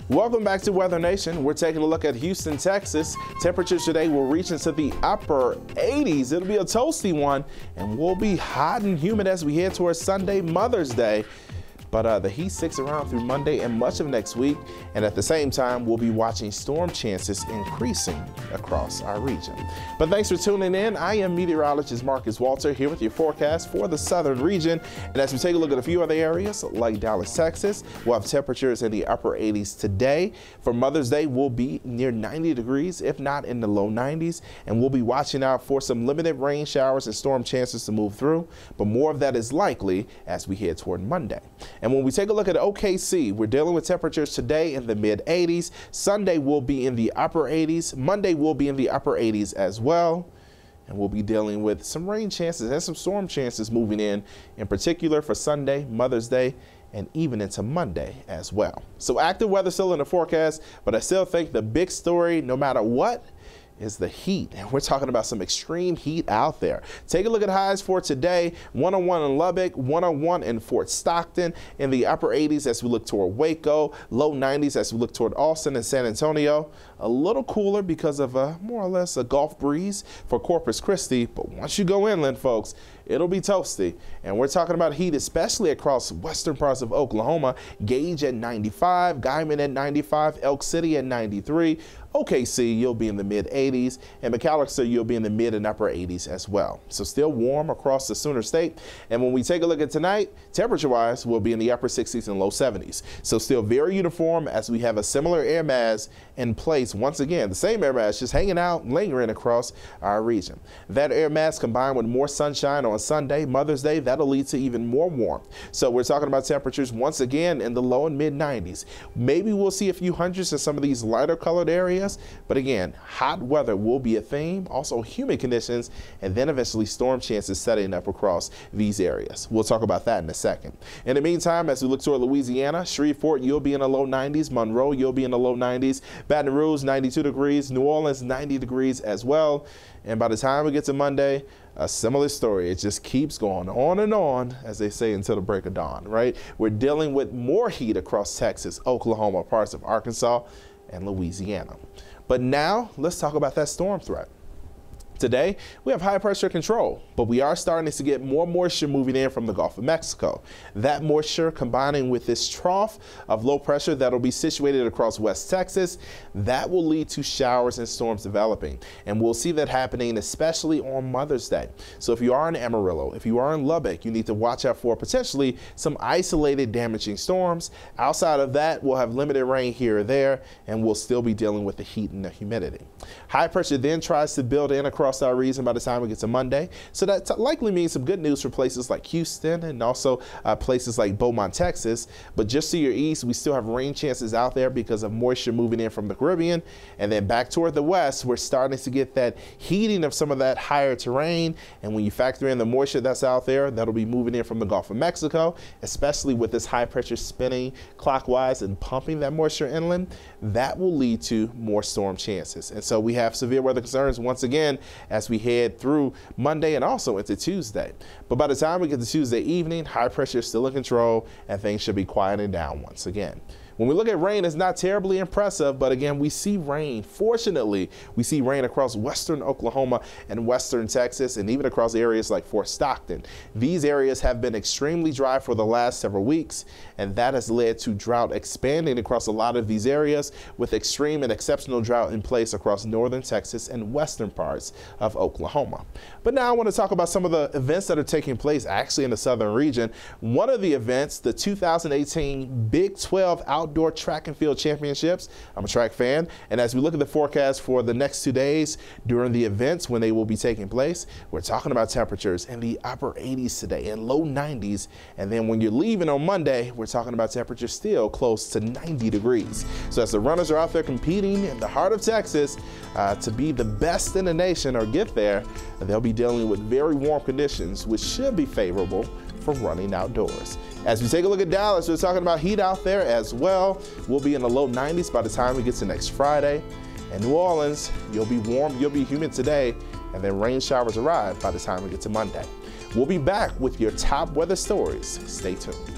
Welcome back to Weather Nation. We're taking a look at Houston, Texas. Temperatures today will reach into the upper 80s. It'll be a toasty one, and we'll be hot and humid as we head towards Sunday, Mother's Day. But the heat sticks around through Monday and much of next week. And at the same time, we'll be watching storm chances increasing across our region. But thanks for tuning in. I am meteorologist Marcus Walter here with your forecast for the southern region. And as we take a look at a few other areas like Dallas, Texas, we'll have temperatures in the upper 80s today. For Mother's Day, we'll be near 90 degrees, if not in the low 90s. And we'll be watching out for some limited rain showers and storm chances to move through. But more of that is likely as we head toward Monday. And when we take a look at OKC, we're dealing with temperatures today in the mid 80s. Sunday will be in the upper 80s. Monday will be in the upper 80s as well. And we'll be dealing with some rain chances and some storm chances moving in particular for Sunday, Mother's Day, and even into Monday as well. So active weather still in the forecast, but I still think the big story, no matter what, is the heat. And we're talking about some extreme heat out there. Take a look at highs for today. 101 in Lubbock, 101 in Fort Stockton, in the upper 80s as we look toward Waco, low 90s as we look toward Austin and San Antonio. A little cooler because of more or less a Gulf breeze for Corpus Christi. But once you go inland, folks, it'll be toasty. And we're talking about heat, especially across western parts of Oklahoma. Gage at 95, Guyman at 95, Elk City at 93. OKC, you'll be in the mid 80s, and McAllister, you'll be in the mid and upper 80s as well. So still warm across the Sooner State. And when we take a look at tonight, temperature-wise, we'll be in the upper 60s and low 70s. So still very uniform as we have a similar air mass in place. Once again, the same air mass just hanging out, lingering across our region. That air mass combined with more sunshine on Sunday, Mother's Day, that'll lead to even more warmth. So we're talking about temperatures once again in the low and mid 90s. Maybe we'll see a few hundreds in some of these lighter colored areas. But again, hot weather will be a theme, also humid conditions, and then eventually storm chances setting up across these areas. We'll talk about that in a second. In the meantime, as we look toward Louisiana, Shreveport, you'll be in the low 90s. Monroe, you'll be in the low 90s. Baton Rouge, 92 degrees. New Orleans, 90 degrees as well. And by the time we get to Monday, a similar story. It just keeps going on and on, as they say, until the break of dawn, right? We're dealing with more heat across Texas, Oklahoma, parts of Arkansas, and Louisiana. But now let's talk about that storm threat. Today, we have high pressure control, but we are starting to get more moisture moving in from the Gulf of Mexico. That moisture combining with this trough of low pressure that'll be situated across West Texas, that will lead to showers and storms developing. And we'll see that happening especially on Mother's Day. So if you are in Amarillo, if you are in Lubbock, you need to watch out for potentially some isolated damaging storms. Outside of that, we'll have limited rain here or there, and we'll still be dealing with the heat and the humidity. High pressure then tries to build in across our region by the time we get to Monday. So that likely means some good news for places like Houston and also places like Beaumont, Texas. But just to your east, we still have rain chances out there because of moisture moving in from the Caribbean. And then back toward the west, we're starting to get that heating of some of that higher terrain. And when you factor in the moisture that's out there, that'll be moving in from the Gulf of Mexico, especially with this high pressure spinning clockwise and pumping that moisture inland. That will lead to more storm chances. And so we have severe weather concerns once again as we head through Monday and also into Tuesday. But by the time we get to Tuesday evening, high pressure is still in control and things should be quieting down once again. When we look at rain, it's not terribly impressive, but again, we see rain. Fortunately, we see rain across western Oklahoma and western Texas, and even across areas like Fort Stockton. These areas have been extremely dry for the last several weeks, and that has led to drought expanding across a lot of these areas, with extreme and exceptional drought in place across northern Texas and western parts of Oklahoma. But now I want to talk about some of the events that are taking place actually in the southern region. One of the events, the 2018 Big 12 Outdoor Track and Field Championships. I'm a track fan, and as we look at the forecast for the next 2 days during the events when they will be taking place, we're talking about temperatures in the upper 80s today and low 90s. And then when you're leaving on Monday, we're talking about temperatures still close to 90 degrees. So as the runners are out there competing in the heart of Texas to be the best in the nation or get there, they'll be dealing with very warm conditions, which should be favorable for running outdoors. As we take a look at Dallas, we're talking about heat out there as well. We'll be in the low 90s by the time we get to next Friday. And New Orleans, you'll be warm, you'll be humid today, and then rain showers arrive by the time we get to Monday. We'll be back with your top weather stories. Stay tuned.